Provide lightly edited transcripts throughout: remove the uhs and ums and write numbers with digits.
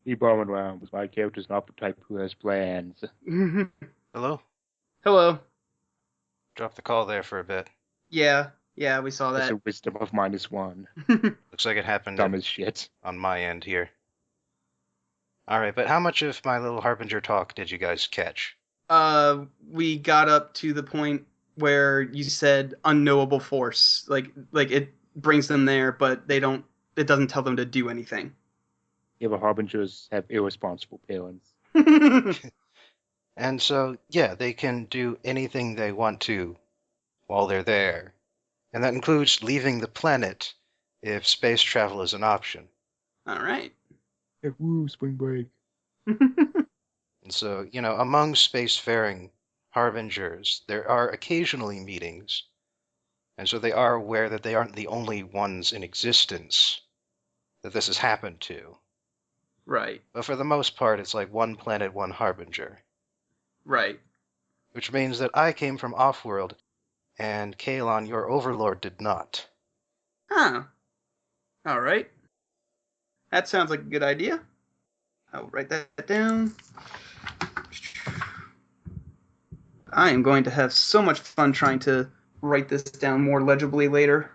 Me bombing around because my character's not the type who has plans. Hello? Hello. Dropped the call there for a bit. Yeah, we saw That's a that. wisdom of -1. Looks like it happened Dumb as shit. on my end here. Alright, but how much of my little Harbinger talk did you guys catch? We got up to the point where you said unknowable force. Like it brings them there, but it doesn't tell them to do anything. Yeah, but harbingers have irresponsible parents. And so, yeah, they can do anything they want to while they're there. And that includes leaving the planet if space travel is an option. All right. Hey, woo, spring break. And so, among spacefaring harbingers, there are occasionally meetings, and so they are aware that they aren't the only ones in existence that this has happened to. Right. But for the most part, it's like one planet, one harbinger. Right. Which means that I came from Offworld, and Kalon, your overlord, did not. Huh. All right. That sounds like a good idea. I'll write that down. I am going to have so much fun trying to write this down more legibly later.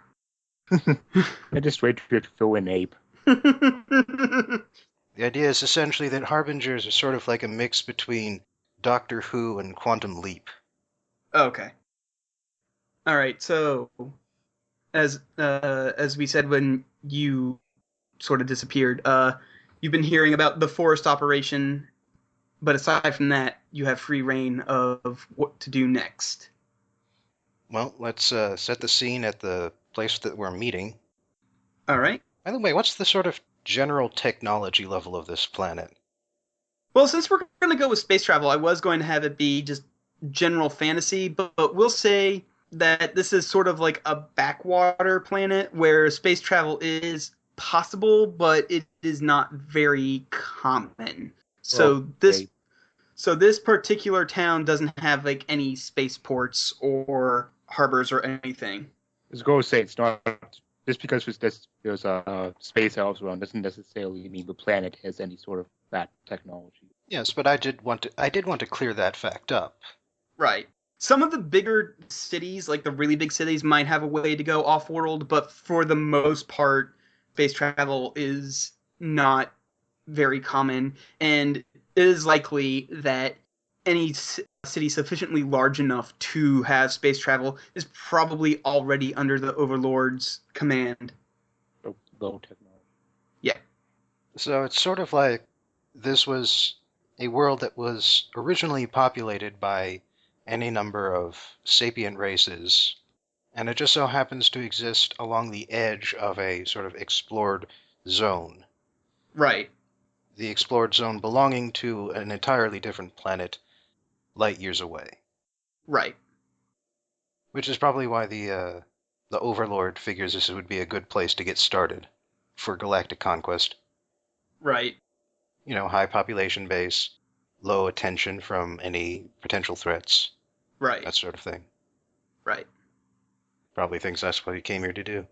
I just wait for it to fill in ape. The idea is essentially that harbingers are sort of like a mix between Doctor Who and Quantum Leap. Okay. All right. So, as we said when you sort of disappeared, you've been hearing about the forest operation, but aside from that, you have free reign of what to do next. Well, let's set the scene at the place that we're meeting. All right. By the way, what's the sort of general technology level of this planet? Well, since we're going to go with space travel, I was going to have it be just general fantasy, but we'll say that this is sort of like a backwater planet where space travel is possible, but it is not very common. So this Okay. so this particular town doesn't have like any spaceports or harbors or anything. I was going to say it's not just because there's space elves around doesn't necessarily mean the planet has any sort of that technology. Yes, but I did want to clear that fact up. Right. Some of the bigger cities, like the really big cities, might have a way to go off world, but for the most part, space travel is not very common, and it is likely that any city sufficiently large enough to have space travel is probably already under the Overlord's command. So low technology. Yeah. So it's sort of like this was a world that was originally populated by any number of sapient races, and it just so happens to exist along the edge of a sort of explored zone. Right. The explored zone belonging to an entirely different planet light years away. Right. Which is probably why the Overlord figures this would be a good place to get started for galactic conquest. Right. High population base, low attention from any potential threats, Right. that sort of thing. Right. Probably thinks that's what he came here to do.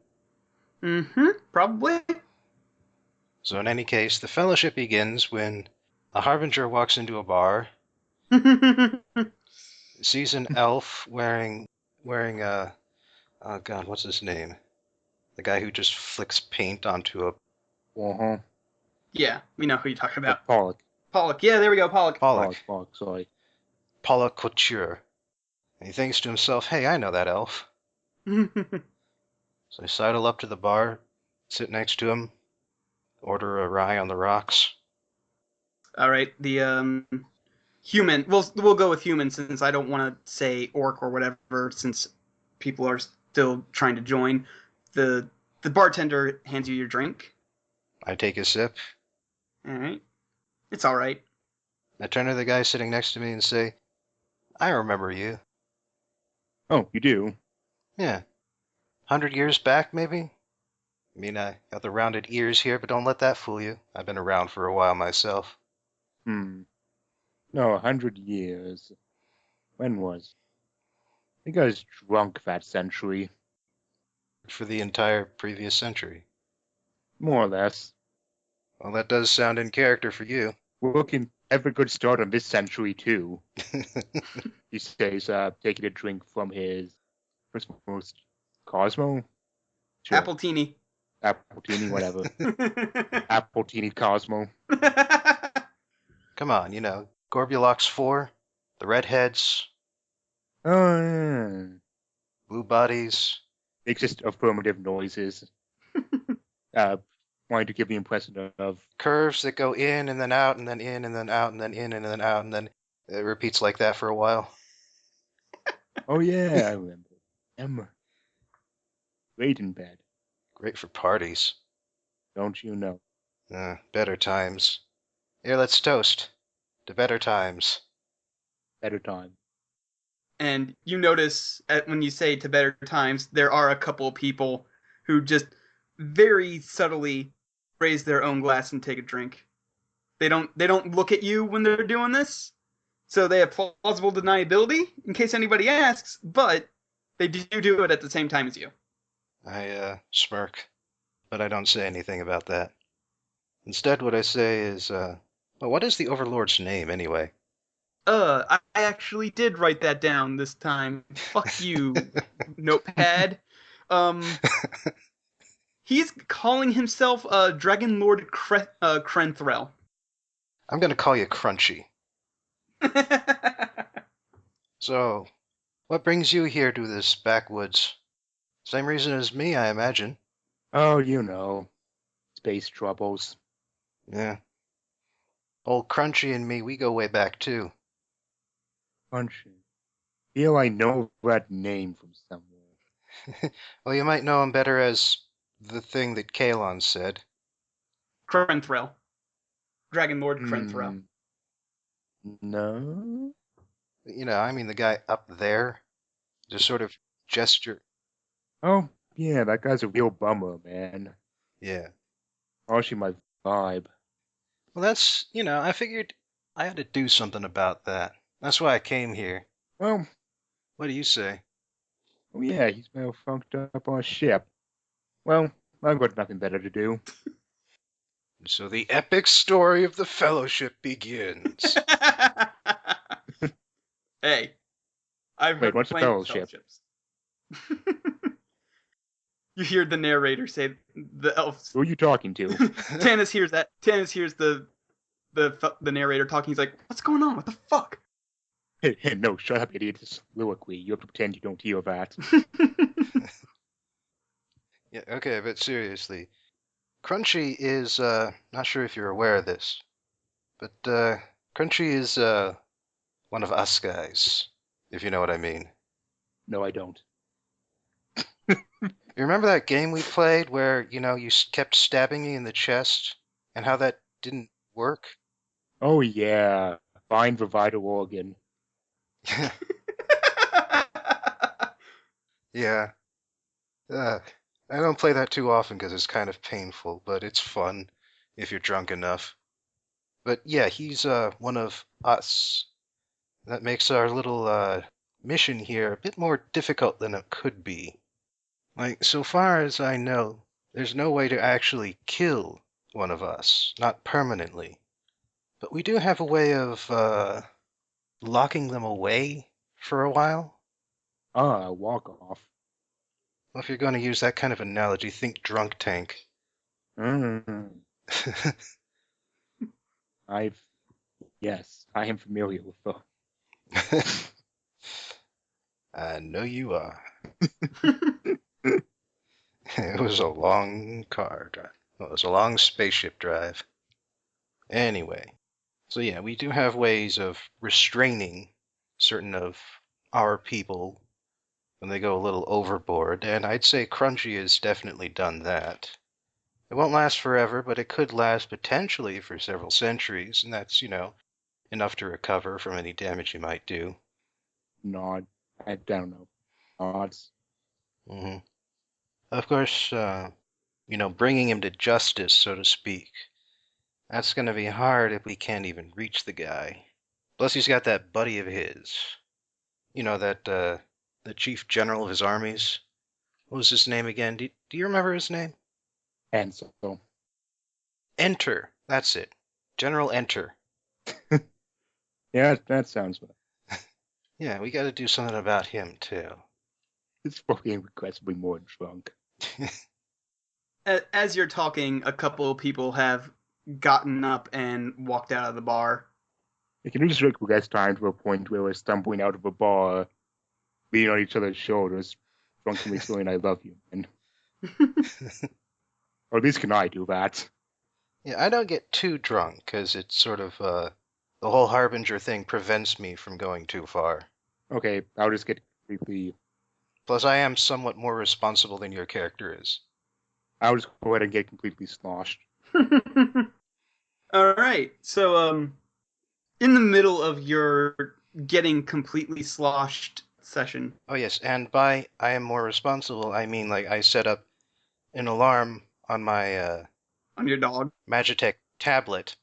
Mm-hmm. Probably. So in any case, the fellowship begins when a harbinger walks into a bar, sees an elf wearing a oh god, what's his name? The guy who just flicks paint onto a Uh-huh. Yeah, we know who you're talking about. Pollock. Pollock. Yeah, there we go, Pollock. Pollock, Pollock, sorry. Pollock Couture. And he thinks to himself, hey, I know that elf. So I sidle up to the bar, sit next to him, order a rye on the rocks. All right, the human. We'll go with human since I don't want to say orc or whatever since people are still trying to join. The bartender hands you your drink. I take a sip. All right, it's all right. I turn to the guy sitting next to me and say, I remember you. Oh, you do? Yeah, 100 years back, maybe? I mean, I got the rounded ears here, but don't let that fool you. I've been around for a while myself. Hmm. No, 100 years. When was? I think I was drunk that century, For the entire previous century. more or less. Well, that does sound in character for you. We're looking have a good start on this century too. He says, taking a drink from his Christmas Cosmo. Sure. Appletini. Appletini, whatever. Appletini Cosmo. Come on, Gorbulok's 4, the redheads, Oh, yeah. blue bodies. It's just affirmative noises. Wanting to give the impression of Curves that go in and then out and then in and then out and then in and then out and then it repeats like that for a while. oh yeah, I remember. Emma. Great in bed, Great for parties. don't you know? Better times. Here, let's toast to better times. Better time. And you notice when you say to better times, there are a couple of people who just very subtly raise their own glass and take a drink. They don't look at you when they're doing this, so they have plausible deniability in case anybody asks, but they do it at the same time as you. I smirk, but I don't say anything about that. Instead, what I say is, well, what is the Overlord's name anyway? I actually did write that down this time. Fuck you, notepad. He's calling himself Dragon Lord Krenthral. I'm gonna call you Crunchy. So, what brings you here to this backwoods? Same reason as me, I imagine. Oh, you know, space troubles. Yeah. Old Crunchy and me, we go way back too. Crunchy. Feel I know that name from somewhere. Well, you might know him better as the thing that Kalon said. Krenthral. Dragon Lord Krenthral. No. I mean the guy up there. Just sort of gesture. Oh, yeah, that guy's a real bummer, man. Yeah. Actually, my vibe. Well, that's, I figured I had to do something about that. That's why I came here. Well, What do you say? oh yeah, he's malfunctioned up on a ship. Well, I've got nothing better to do. So the epic story of the Fellowship begins. Hey, I've Wait, heard what's the plenty of Fellowship? fellowships. You hear the narrator say the elves. Who are you talking to? Tanis hears that. Tanis hears the narrator talking. He's like, "What's going on? What the fuck?" Hey, no, shut up, idiot. It's soliloquy. You have to pretend you don't hear that. Yeah, okay, but seriously. Crunchy is, not sure if you're aware of this, but, Crunchy is, one of us guys, if you know what I mean. No, I don't. You remember that game we played where, you kept stabbing me in the chest, and how that didn't work? Oh, yeah. Find the vital organ. Yeah. I don't play that too often because it's kind of painful, but it's fun if you're drunk enough. But yeah, he's one of us. That makes our little mission here a bit more difficult than it could be. Like, so far as I know, there's no way to actually kill one of us, not permanently. But we do have a way of locking them away for a while. Walk off. Well, if you're going to use that kind of analogy, think drunk tank. Yes, I am familiar with the. I know you are. It was a long car drive. Well, it was a long spaceship drive. Anyway, so yeah, we do have ways of restraining certain of our people when they go a little overboard, and I'd say Crunchy has definitely done that. It won't last forever, but it could last potentially for several centuries, and that's, enough to recover from any damage you might do. Nod. I don't know. Nods. Mm-hmm. Of course, bringing him to justice, so to speak. That's going to be hard if we can't even reach the guy. Plus, he's got that buddy of his. The chief general of his armies. What was his name again? Do you remember his name? And so. Enter That's it. General enter. Yeah, that sounds right. Yeah, we gotta do something about him, too. It's fucking regrettably more drunk. As you're talking, a couple of people have gotten up and walked out of the bar. It can just regress time to a point where we're stumbling out of a bar, leaning on each other's shoulders, drunkenly saying, I love you. And, or at least can I do that? Yeah, I don't get too drunk, because it's sort of, the whole Harbinger thing prevents me from going too far. Okay, I'll just get completely. Plus, I am somewhat more responsible than your character is. I'll just go ahead and get completely sloshed. All right. So, in the middle of your getting completely sloshed session. Oh, yes, and by I am more responsible, I mean, like, I set up an alarm on my, On your dog. Magitech tablet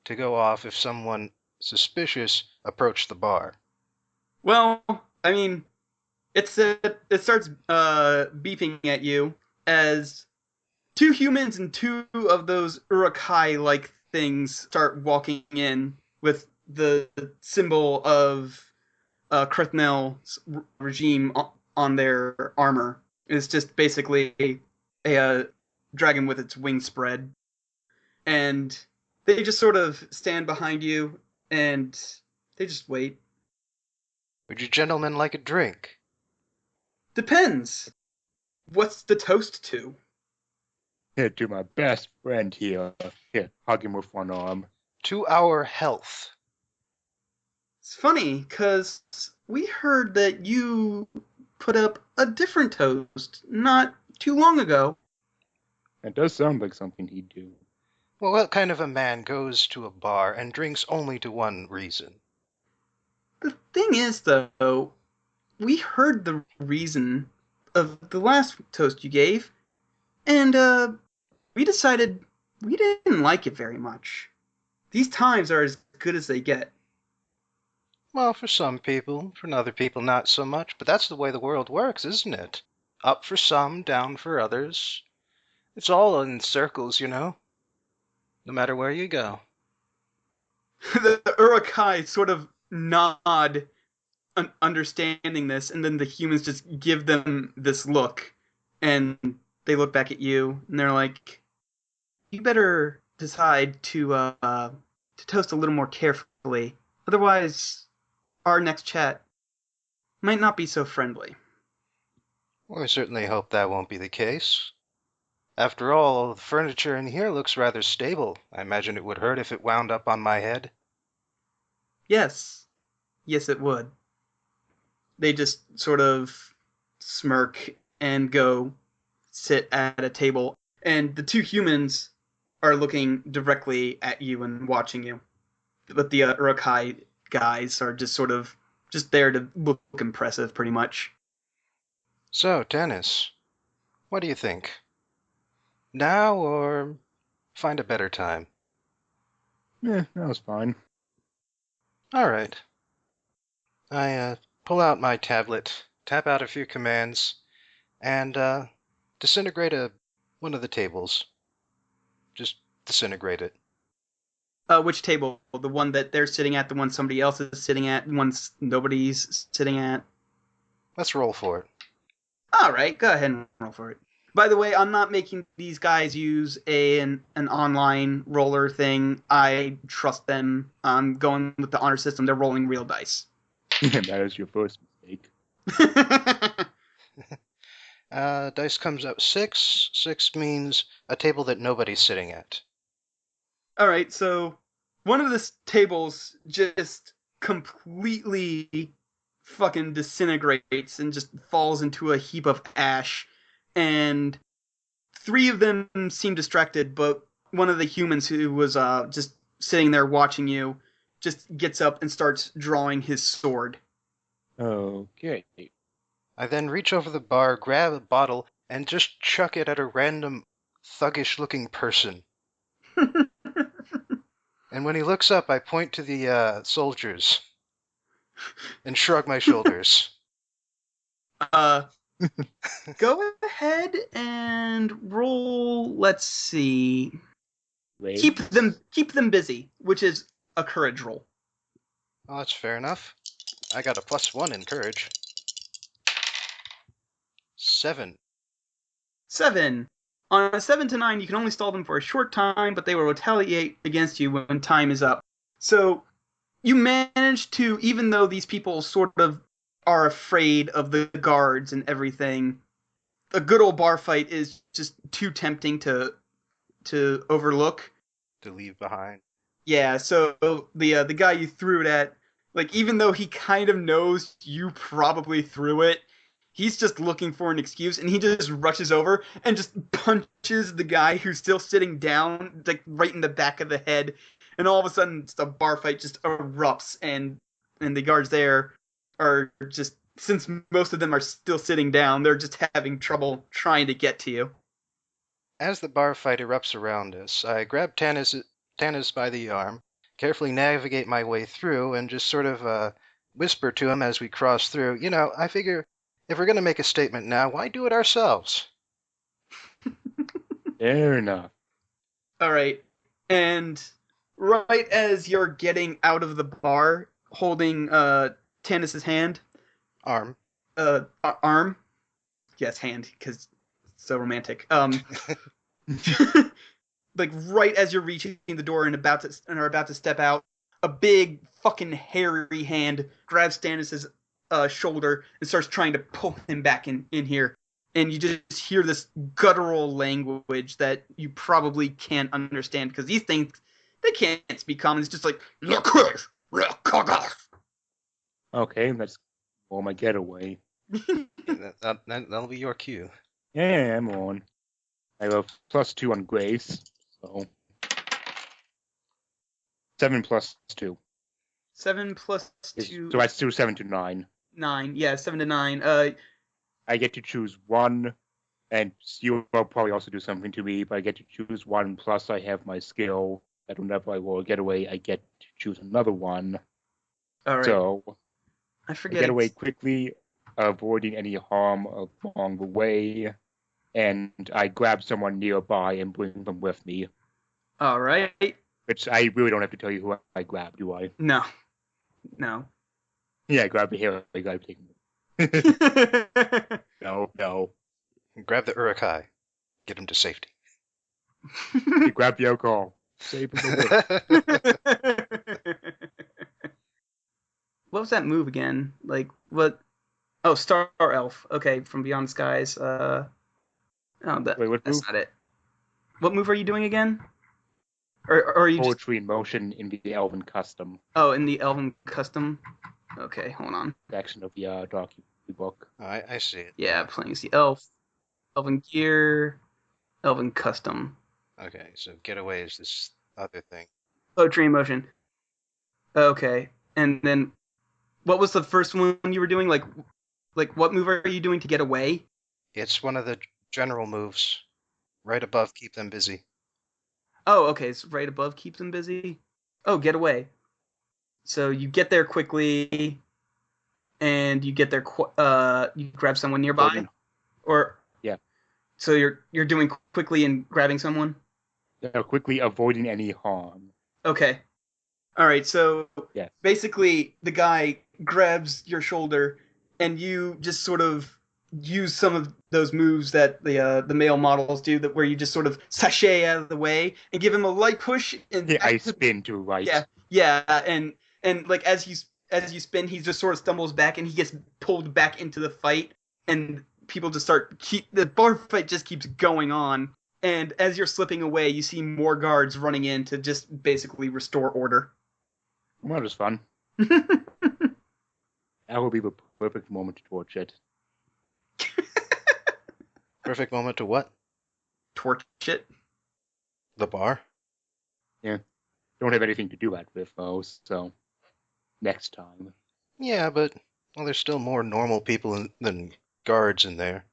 to go off if someone suspicious approached the bar. Well, I mean, it starts beeping at you as two humans and two of those Urukai-like things start walking in with the symbol of Kruthnel's regime on their armor. It's just basically a dragon with its wings spread. And they just sort of stand behind you and they just wait. Would you gentlemen like a drink? Depends. What's the toast to? Here, to my best friend here. Here, hug him with one arm. To our health. It's funny, because we heard that you put up a different toast not too long ago. That does sound like something he'd do. Well, what kind of a man goes to a bar and drinks only to one reason? The thing is, though, we heard the reason of the last toast you gave, and we decided we didn't like it very much. These times are as good as they get. Well, for some people, for other people not so much, but that's the way the world works, isn't it? Up for some, down for others. It's all in circles, you know, no matter where you go. The Urukai sort of nod, understanding this, and then the humans just give them this look, and they look back at you, and they're like, "You better decide to toast a little more carefully, otherwise, our next chat might not be so friendly." Well, I certainly hope that won't be the case. After all, the furniture in here looks rather stable. I imagine it would hurt if it wound up on my head. Yes, it would. They just sort of smirk and go sit at a table, and the two humans are looking directly at you and watching you. But the Urukai guys are just sort of just there to look impressive, pretty much. So, Dennis, what do you think? Now or find a better time? That was fine. All right. I pull out my tablet, tap out a few commands, and disintegrate one of the tables. Just disintegrate it. Which table? The one that they're sitting at, the one somebody else is sitting at, one nobody's sitting at? Let's roll for it. All right, go ahead and roll for it. By the way, I'm not making these guys use an online roller thing. I trust them. I'm going with the honor system. They're rolling real dice. That is your first mistake. Dice comes up 6. 6 means a table that nobody's sitting at. All right, so one of the tables just completely fucking disintegrates and just falls into a heap of ash, and three of them seem distracted, but one of the humans who was just sitting there watching you just gets up and starts drawing his sword. Okay. I then reach over the bar, grab a bottle, and just chuck it at a random thuggish-looking person. And when he looks up, I point to the soldiers and shrug my shoulders. Go ahead and roll, let's see. Great. keep them busy, which is a courage roll. Oh, that's fair enough. I got a +1 in courage. 7. 7. On a 7 to 9, you can only stall them for a short time, but they will retaliate against you when time is up. So you manage to, even though these people sort of are afraid of the guards and everything, a good old bar fight is just too tempting to overlook. To leave behind. Yeah, so the guy you threw it at, like, even though he kind of knows you probably threw it, he's just looking for an excuse, and he just rushes over and just punches the guy who's still sitting down, like, right in the back of the head, and all of a sudden the bar fight just erupts, and the guards there are just, since most of them are still sitting down, they're just having trouble trying to get to you. As the bar fight erupts around us, I grab Tanis by the arm, carefully navigate my way through, and just sort of whisper to him as we cross through, I figure if we're going to make a statement now, why do it ourselves? Fair enough. All right. And right as you're getting out of the bar, holding Tanis's hand, Arm. arm, yes, hand, because so romantic. Like right as you're reaching the door and are about to step out, a big fucking hairy hand grabs Tanis's shoulder and starts trying to pull him back in here. And you just hear this guttural language that you probably can't understand because these things, they can't speak common. It's just like, Okay, let's go my getaway. That'll be your cue. Yeah, I'm on. I have a +2 on Grace, so 7 + 2. 7 plus 2. So that's still 7 to 9. 9. Yeah, 7 to 9. I get to choose one, and you will probably also do something to me, but I get to choose one, plus I have my skill that whenever I roll a getaway, I get to choose another one. All right. So I I forget. get away quickly, avoiding any harm along the way, and I grab someone nearby and bring them with me. All right. Which I really don't have to tell you who I grab, do I? No. Yeah, I grab the hair. I grab taking No. Grab the Uruk-hai. Get him to safety. You grab the alcohol. Save him. What was that move again? Like, what? Oh, Star Elf. Okay, from Beyond Skies. Oh, Wait, what that's move? not it. What move are you doing again? Or are you just... Poetry in motion in the Elven custom Oh, in the Elven custom? Okay, hold on. section of the docu-book. I see it. Yeah, playing as the elf. Elven gear. Elven custom. Okay, so getaway is this other thing. Poetry in motion. Okay, and then what was the first one you were doing? Like what move are you doing to get away? It's one of the general moves. Right above, keep them busy. Oh, okay, it's right above keep them busy. Oh, get away. So you get there quickly, and you get there. You grab someone nearby, Avoiding. or Yeah. So you're doing quickly and grabbing someone. Quickly avoiding any harm. Okay. All right. So Yes. basically, the guy grabs your shoulder, and you just sort of use some of those moves that the male models do, that where you just sort of sashay out of the way and give him a light push. And Yeah, I spin to right. Yeah, and like as you spin, he just sort of stumbles back and he gets pulled back into the fight, and people just the bar fight just keeps going on. And as you're slipping away, you see more guards running in to just basically restore order. Well, that was fun. That would be the perfect moment to torch it. Perfect moment to what? Torch it. The bar? Yeah. Don't have anything to do that with, though, so next time. Yeah, but there's still more normal people than guards in there.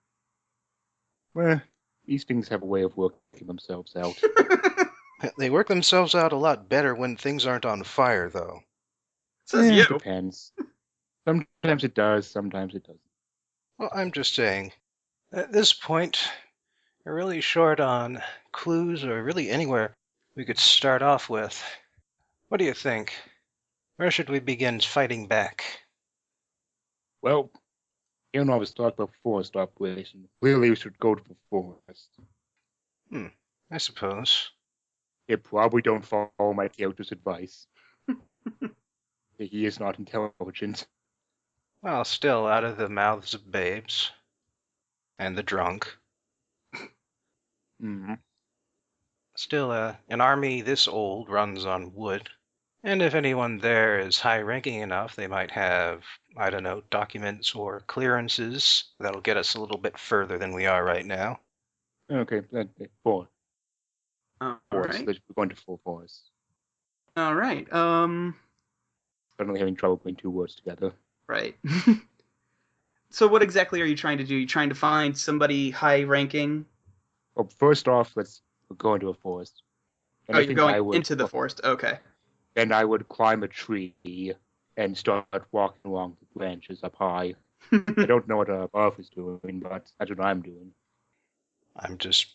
Well, these things have a way of working themselves out. They work themselves out a lot better when things aren't on fire, though. Says you. Depends. Sometimes it does, sometimes it doesn't. Well, I'm just saying, at this point, we're really short on clues or really anywhere we could start off with. What do you think? Where should we begin fighting back? Well, you know, I was talking about forest operation. Clearly, we should go to the forest. I suppose. It probably don't follow my character's advice. He is not intelligent. Well, still out of the mouths of babes. And the drunk. Hmm. Still, an army this old runs on wood. And if anyone there is high-ranking enough, they might have, I don't know, documents or clearances that'll get us a little bit further than we are right now. Okay, forest. All Forest. right. We're going to full forest. All right. Suddenly having trouble putting two words together. Right. So what exactly are you trying to do? You trying to find somebody high-ranking? Well, first off, we're going to a forest. And Oh, I you're think going into the forest. Okay. Then I would climb a tree and start walking along the branches up high. I don't know what above is doing, but that's what I'm doing. I'm just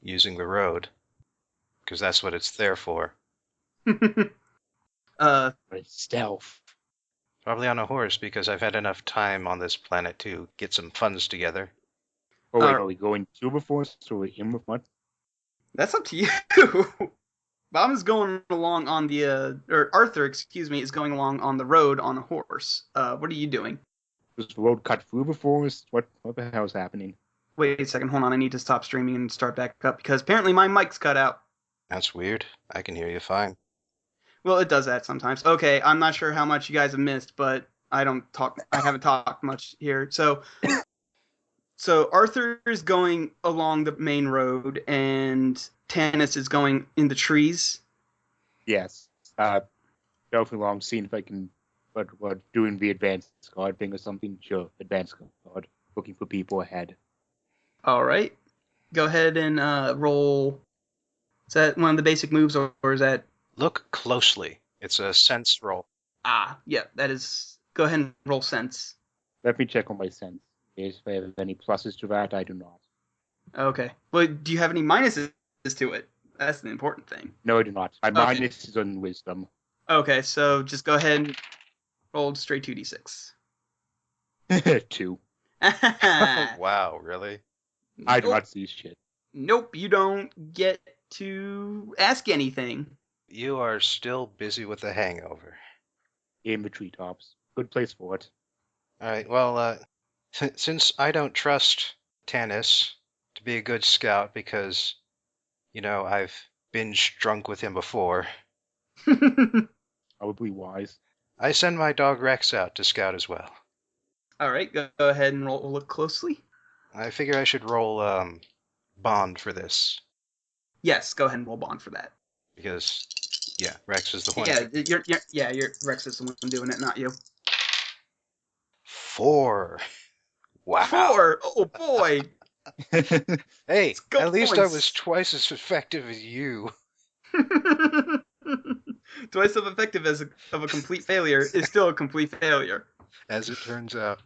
using the road, because that's what it's there for. But it's stealth. Probably on a horse, because I've had enough time on this planet to get some funds together. Oh, wait, are we going to the forest or in the front? That's up to you. Bob is going along on the, or Arthur, excuse me, is going along on the road on a horse. What are you doing? Does the road cut through the forest? What the hell is happening? Wait a second, hold on. I need to stop streaming and start back up because apparently my mic's cut out. That's weird. I can hear you fine. Well, it does that sometimes. Okay, I'm not sure how much you guys have missed, but I haven't talked much here. So Arthur is going along the main road and Tanis is going in the trees. Yes. Stealthing along, seeing if I can, what doing the advanced guard thing or something. Sure, advanced guard. Looking for people ahead. All right. Go ahead and roll. Is that one of the basic moves, or is that? Look closely. It's a sense roll. Yeah, that is. Go ahead and roll sense. Let me check on my sense. If I have any pluses to that, I do not. Okay. Well, do you have any minuses to it? That's the important thing. No, I do not. My Okay. minus is on wisdom. Okay, so just go ahead and roll straight 2d6. 2. Wow, really? I do not see shit. Nope, you don't get to ask anything. You are still busy with the hangover. In the treetops. Good place for it. All right, well, since I don't trust Tanis to be a good scout because, I've binge drunk with him before, Probably wise. I send my dog Rex out to scout as well. All right, go ahead and look closely. I figure I should roll bond for this Yes, go ahead and roll bond for that. because, yeah, Rex is the one. Your Rex is the one doing it, not you. 4. Wow. 4. Oh boy. Hey, Go at least I points. was twice as effective as you. Twice as effective of a complete failure is still a complete failure. As it turns out.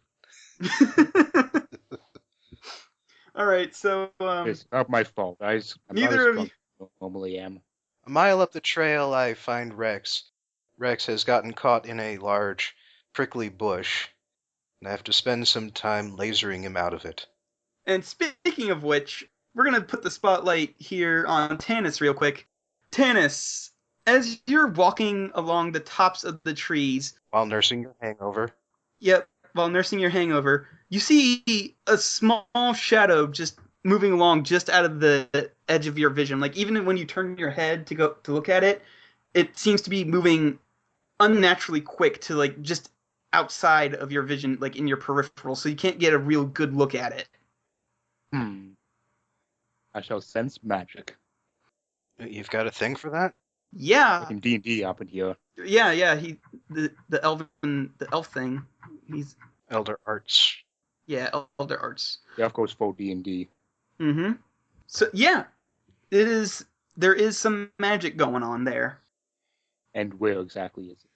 All right, so It's not my fault. I'm neither not of as you. drunk as I normally am. A mile up the trail, I find Rex. Rex has gotten caught in a large, prickly bush, and I have to spend some time lasering him out of it. And speaking of which, we're gonna put the spotlight here on Tanis real quick. Tanis, as you're walking along the tops of the trees, While nursing your hangover. yep, while nursing your hangover, you see a small shadow just moving along just out of the edge of your vision. Like even when you turn your head to look at it, it seems to be moving unnaturally quick to like just outside of your vision, like in your peripheral, so you can't get a real good look at it. I shall sense magic. You've got a thing for that? Yeah, Like in D&D up in here. yeah. The elf thing. He's Elder Arts. Elder Arts. Yeah, of course, full D&D. Mm-hmm. So yeah, there is some magic going on there. And where exactly is it?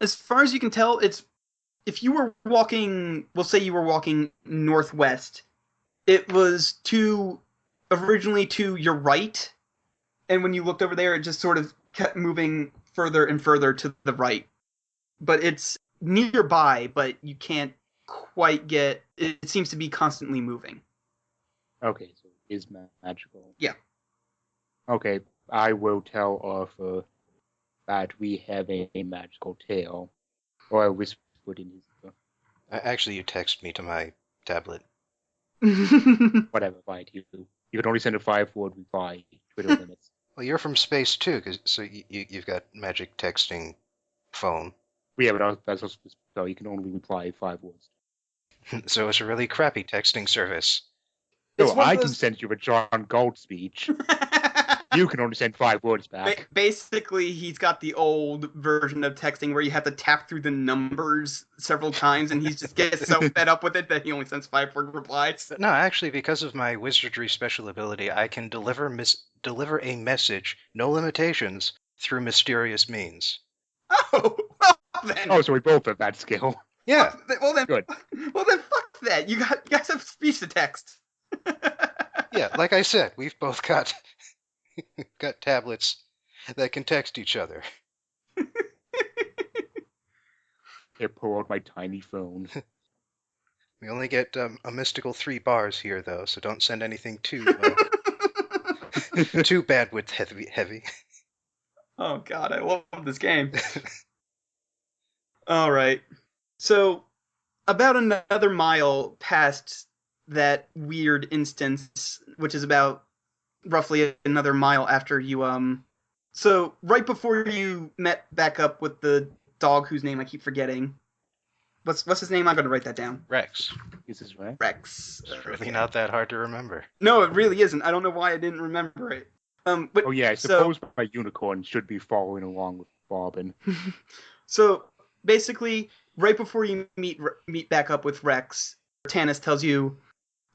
As far as you can tell, if you were walking, we'll say you were walking northwest, it was originally to your right, and when you looked over there, it just sort of kept moving further and further to the right. But it's nearby, but you can't quite get. It seems to be constantly moving. Okay, so it is magical. Yeah. Okay, I will tell Arthur that we have a magical tail. Or I whispered in his ear. Actually, you text me to my tablet. Whatever, fine. You can only send a 5-word reply. Twitter limits. Well, you're from space too, so you've got magic texting phone. Yeah, but that's also so you can only reply 5 words. So it's a really crappy texting service. No, I can send you a John Gold speech. You can only send 5 words back. Basically, he's got the old version of texting where you have to tap through the numbers several times, and he just gets so fed up with it that he only sends 5-word replies. No, actually, because of my wizardry special ability, I can deliver a message, no limitations, through mysterious means. Oh, well then. Oh, so we both have that skill. Yeah. Well then, Good. Well then, fuck that. You guys have speech to text. Yeah, like I said, we've both got tablets that can text each other. Here, pull out my tiny phone. We only get a mystical 3 bars here, though, so don't send anything too too bandwidth heavy. Oh god, I love this game. All right. So, about another mile past that weird instance, which is about roughly another mile after you So, right before you met back up with the dog whose name I keep forgetting. What's his name? I'm going to write that down. Rex. This is right. Rex. It's really not that hard to remember. No, it really isn't. I don't know why I didn't remember it. But Oh yeah, I suppose my unicorn should be following along with Bobbin. So basically, right before you meet back up with Rex, Tannis tells you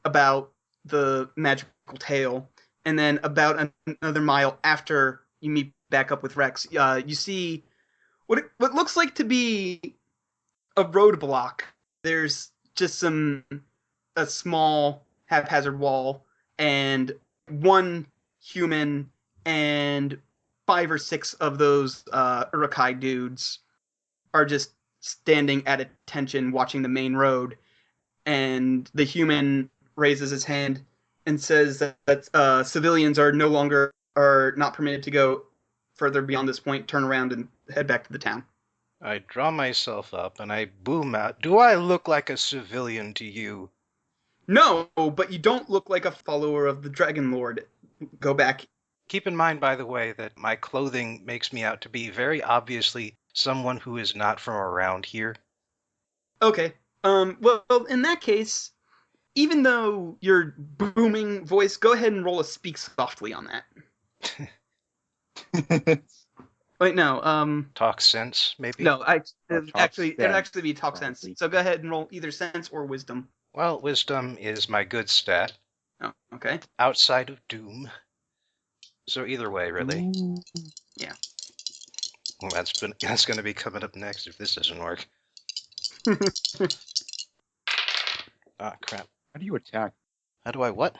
about the magical tail, and then about another mile after you meet back up with Rex, you see what looks like to be a roadblock. There's just a small haphazard wall, and one human and 5 or 6 of those Urukai dudes are just standing at attention watching the main road, and the human raises his hand and says that civilians are not permitted to go further beyond this point, turn around and head back to the town. I draw myself up and I boom out, "Do I look like a civilian to you?" No, but you don't look like a follower of the Dragon Lord. Go back. Keep in mind, by the way, that my clothing makes me out to be very obviously someone who is not from around here. Okay. Well, in that case, even though your booming voice, go ahead and roll a speak softly on that. Wait, no. Talk sense, maybe? No, it'd actually be talk probably. sense. So go ahead and roll either sense or wisdom. Well, wisdom is my good stat. Oh, okay. Outside of Doom. So either way, really. Ooh. Yeah. Well, that's going to be coming up next if this doesn't work. Ah, crap. How do you attack? How do I what?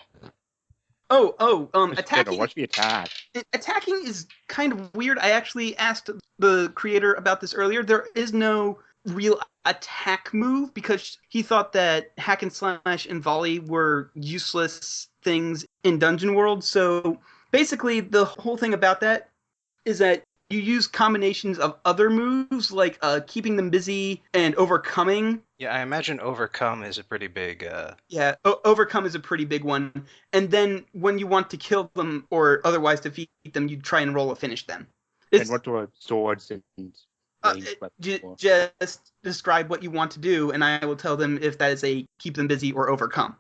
Attacking. What's the attack? Attacking is kind of weird. I actually asked the creator about this earlier. There is no real attack move because he thought that hack and slash and volley were useless things in Dungeon World. So basically, the whole thing about that is that you use combinations of other moves like keeping them busy and overcoming. Yeah, I imagine overcome is a pretty big... Yeah, overcome is a pretty big one. And then when you want to kill them or otherwise defeat them, you try and roll a finish them. And what do swords and ranged weapons for? Just describe what you want to do, and I will tell them if that is a keep them busy or overcome,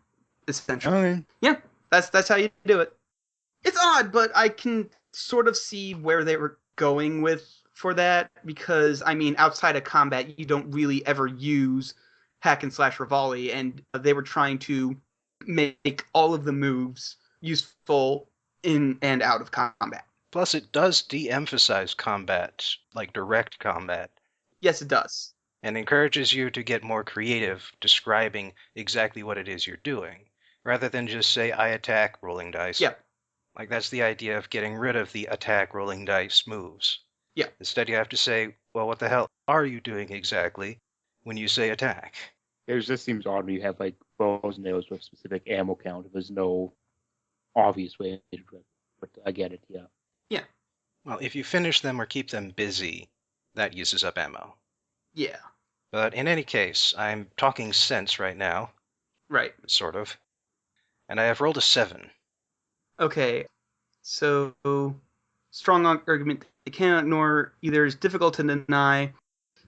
essentially. Okay. Yeah, that's how you do it. It's odd, but I can sort of see where they were going with for that, because, I mean, outside of combat, you don't really ever use hack and slash or volley, and they were trying to make all of the moves useful in and out of combat. Plus, it does de-emphasize combat, like direct combat, Yes, it does. and encourages you to get more creative describing exactly what it is you're doing, rather than just say, I attack, rolling dice. Yeah. Like, that's the idea of getting rid of the attack rolling dice moves. Yeah. Instead, you have to say, well, what the hell are you doing exactly when you say attack? It just seems odd when you have like bows and arrows with specific ammo count. There's no obvious way to do it, but I get it. Yeah. Yeah. Well, if you finish them or keep them busy, that uses up ammo. Yeah. But in any case, I'm talking sense right now, Right. sort of. And I have rolled a 7. Okay. So, strong argument they cannot ignore, either is difficult to deny.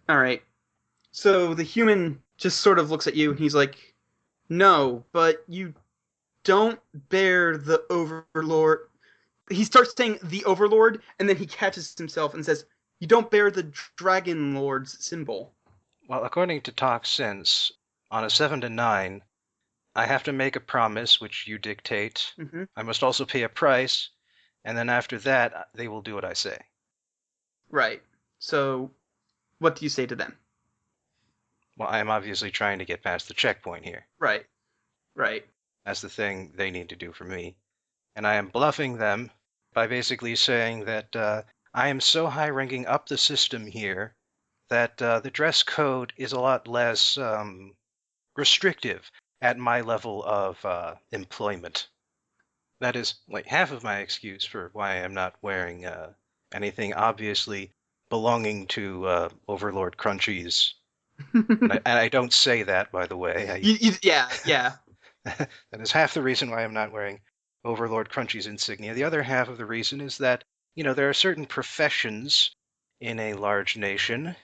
All right. So the human just sort of looks at you and he's like, no, but you don't bear the overlord. He starts saying the overlord, and then he catches himself and says, you don't bear the dragon lord's symbol. Well, according to talk sense, on a 7 to 9, I have to make a promise, which you dictate. Mm-hmm. I must also pay a price, and then after that, they will do what I say. Right. So, what do you say to them? Well, I am obviously trying to get past the checkpoint here. Right. Right. That's the thing they need to do for me. And I am bluffing them by basically saying that I am so high-ranking up the system here that the dress code is a lot less restrictive at my level of employment. That is like half of my excuse for why I'm not wearing anything obviously belonging to Overlord Crunchies. And I don't say that, by the way. Yeah. That is half the reason why I'm not wearing Overlord Crunchy's insignia. The other half of the reason is that, there are certain professions in a large nation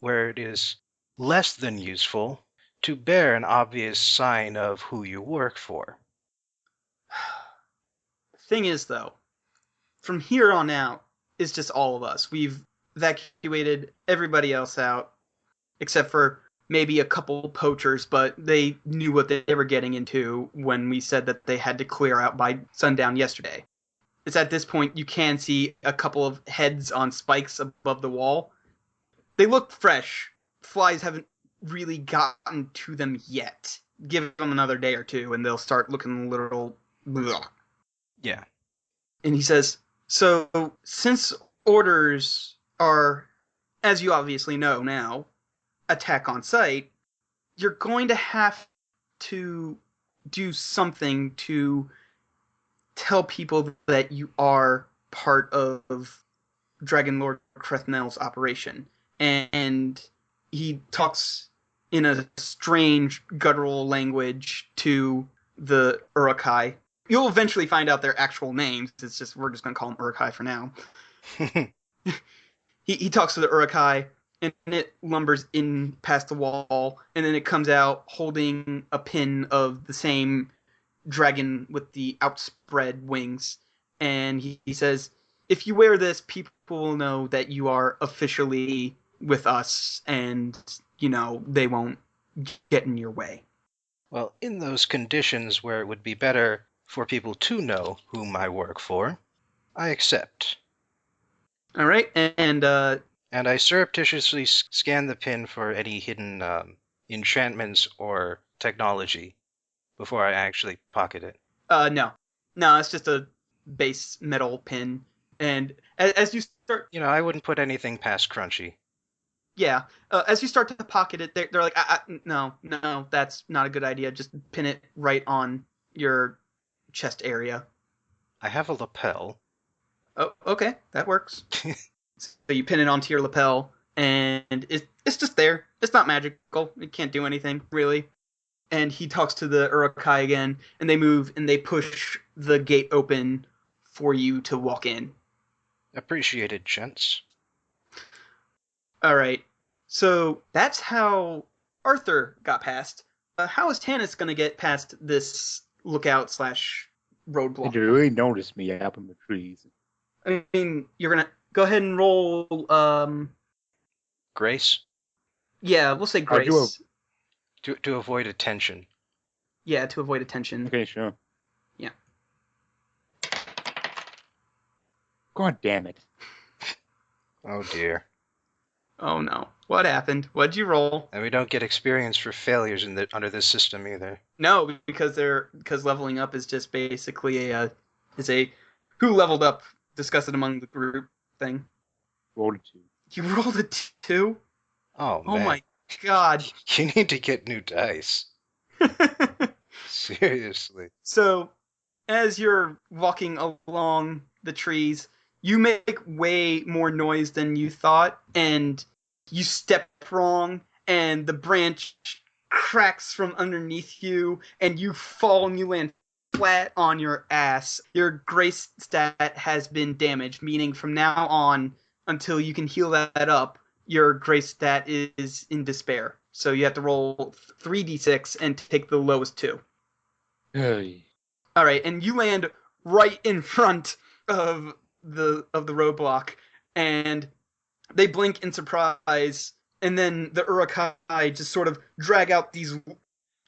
where it is less than useful to bear an obvious sign of who you work for. Thing is, though, from here on out, it's just all of us. We've evacuated everybody else out, except for maybe a couple poachers, but they knew what they were getting into when we said that they had to clear out by sundown yesterday. It's at this point you can see a couple of heads on spikes above the wall. They look fresh. Flies haven't really gotten to them yet. Give them another day or two and they'll start looking a little... Bleh. Yeah. And he says, so since orders are, as you obviously know now, attack on sight, you're going to have to do something to tell people that you are part of Dragon Lord Krethnel's operation. And he talks in a strange guttural language to the Urukai. You'll eventually find out their actual names. It's just we're just going to call them Urukai for now. He talks to the Urukai, and it lumbers in past the wall, and then it comes out holding a pin of the same dragon with the outspread wings. And he says, if you wear this, people will know that you are officially with us, and, they won't get in your way. Well, in those conditions where it would be better for people to know whom I work for, I accept. All right, and I surreptitiously scan the pin for any hidden enchantments or technology before I actually pocket it. No, it's just a base metal pin. And as you start, I wouldn't put anything past Crunchy. Yeah, as you start to pocket it, they're like, no, that's not a good idea. Just pin it right on your chest area. I have a lapel. Oh, okay, that works. So you pin it onto your lapel, and it's just there. It's not magical. It can't do anything, really. And he talks to the Urukai again, and they move, and they push the gate open for you to walk in. Appreciated, gents. All right. So that's how Arthur got past. How is Tanis going to get past this lookout/roadblock? Did you really notice me up in the trees? I mean, you're going to go ahead and roll... Grace? Yeah, we'll say Grace. To avoid attention. Yeah, to avoid attention. Okay, sure. Yeah. God damn it. Oh, dear. Oh, no. What happened? What'd you roll? And we don't get experience for failures under this system either. No, because leveling up is just basically a Who leveled up? Discuss it among the group thing. Rolled a 2. You rolled a 2? Oh, Oh man. my god. You need to get new dice. Seriously. So, as you're walking along the trees, you make way more noise than you thought, and you step wrong, and the branch cracks from underneath you, and you fall and you land flat on your ass. Your grace stat has been damaged, meaning from now on, until you can heal that up, your grace stat is in despair. So you have to roll 3d6 and take the lowest 2. Hey. All right, and you land right in front of the roadblock, and they blink in surprise, and then the Urukai just sort of drag out these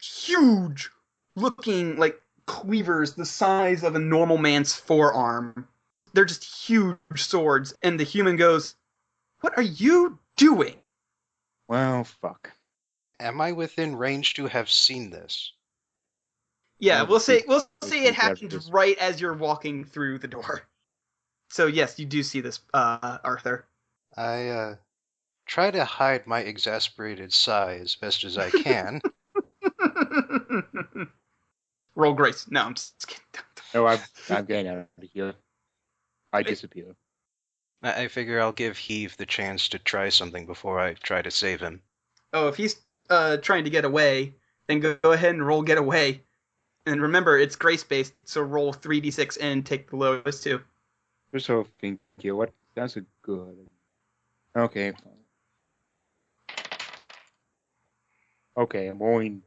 huge looking like cleavers the size of a normal man's forearm. They're just huge swords, and the human goes, "What are you doing?" Well, fuck. Am I within range to have seen this? Yeah, Well, we'll say I it think happened that's- right as you're walking through the door. So yes, you do see this, Arthur. I try to hide my exasperated sigh as best as I can. Roll grace. No, I'm just kidding. No, I'm getting out of here. I disappear. I figure I'll give Heave the chance to try something before I try to save him. Oh, if he's trying to get away, then go ahead and roll get away. And remember, it's grace based, so roll 3d6 and take the lowest 2. Just so think here. What? That's a good. Okay. Okay, I'm rolling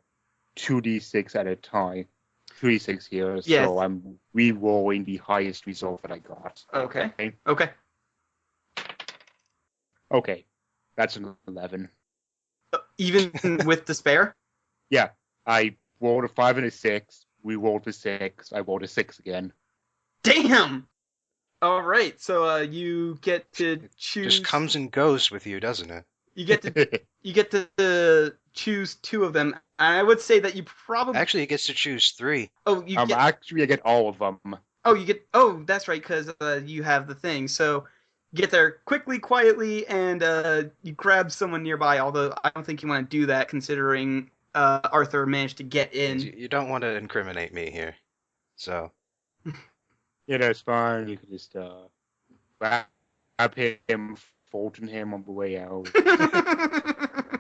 2d6 at a time. 2d6 here, Yes. so I'm re-rolling the highest result that I got. Okay. Okay. Okay. Okay, that's an 11. Even with despair? Yeah, I rolled a 5 and a 6. We rolled a 6. I rolled a 6 again. Damn! All right, so you get to choose. Just comes and goes with you, doesn't it? You get to choose 2 of them. And I would say that you probably. Actually, it gets to choose 3. Oh, you get. Actually, I get all of them. Oh, you get. Oh, that's right, because you have the thing. So get there quickly, quietly, and you grab someone nearby. Although I don't think you want to do that, considering Arthur managed to get in. You don't want to incriminate me here. So, Yeah, that's fine. You can just grab him, folding him on the way out.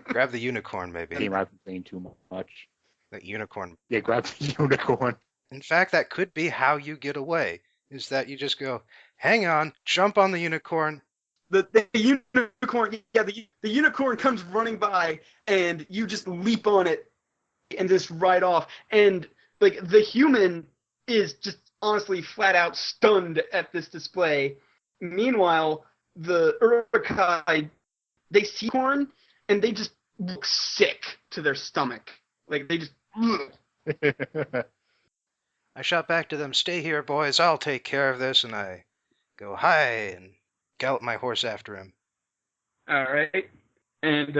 grab the unicorn, maybe. He might be playing too much. That unicorn. Yeah, grab the unicorn. In fact, that could be how you get away, is that you just go, hang on, jump on the unicorn. The unicorn, yeah, the unicorn comes running by, and you just leap on it and just ride off. And like the human is just honestly flat out stunned at this display. Meanwhile, the Urukai, they see corn and they just look sick to their stomach. Like they just. I shout back to them, stay here, boys, I'll take care of this, and I go, hi, and gallop my horse after him. All right. And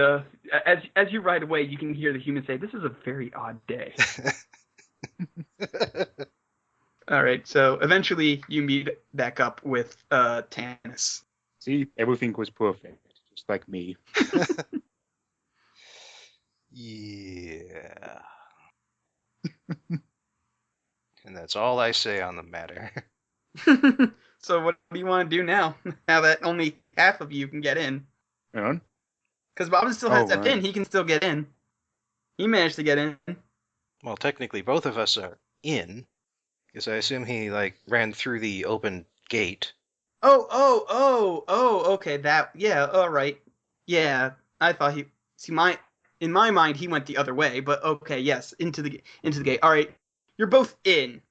as you ride away, you can hear the human say, "This is a very odd day." All right. So eventually, you meet back up with Tanis. See, everything was perfect, just like me. Yeah. And that's all I say on the matter. So what do you want to do now? Now that only half of you can get in. And Because Bobbin still has that right. pin. He can still get in. He managed to get in. Well, technically, both of us are in, because I assume he, ran through the open gate. Oh, okay. That, yeah, all right. Yeah, I thought he, in my mind, he went the other way, but okay, yes, into the gate. All right, you're both in.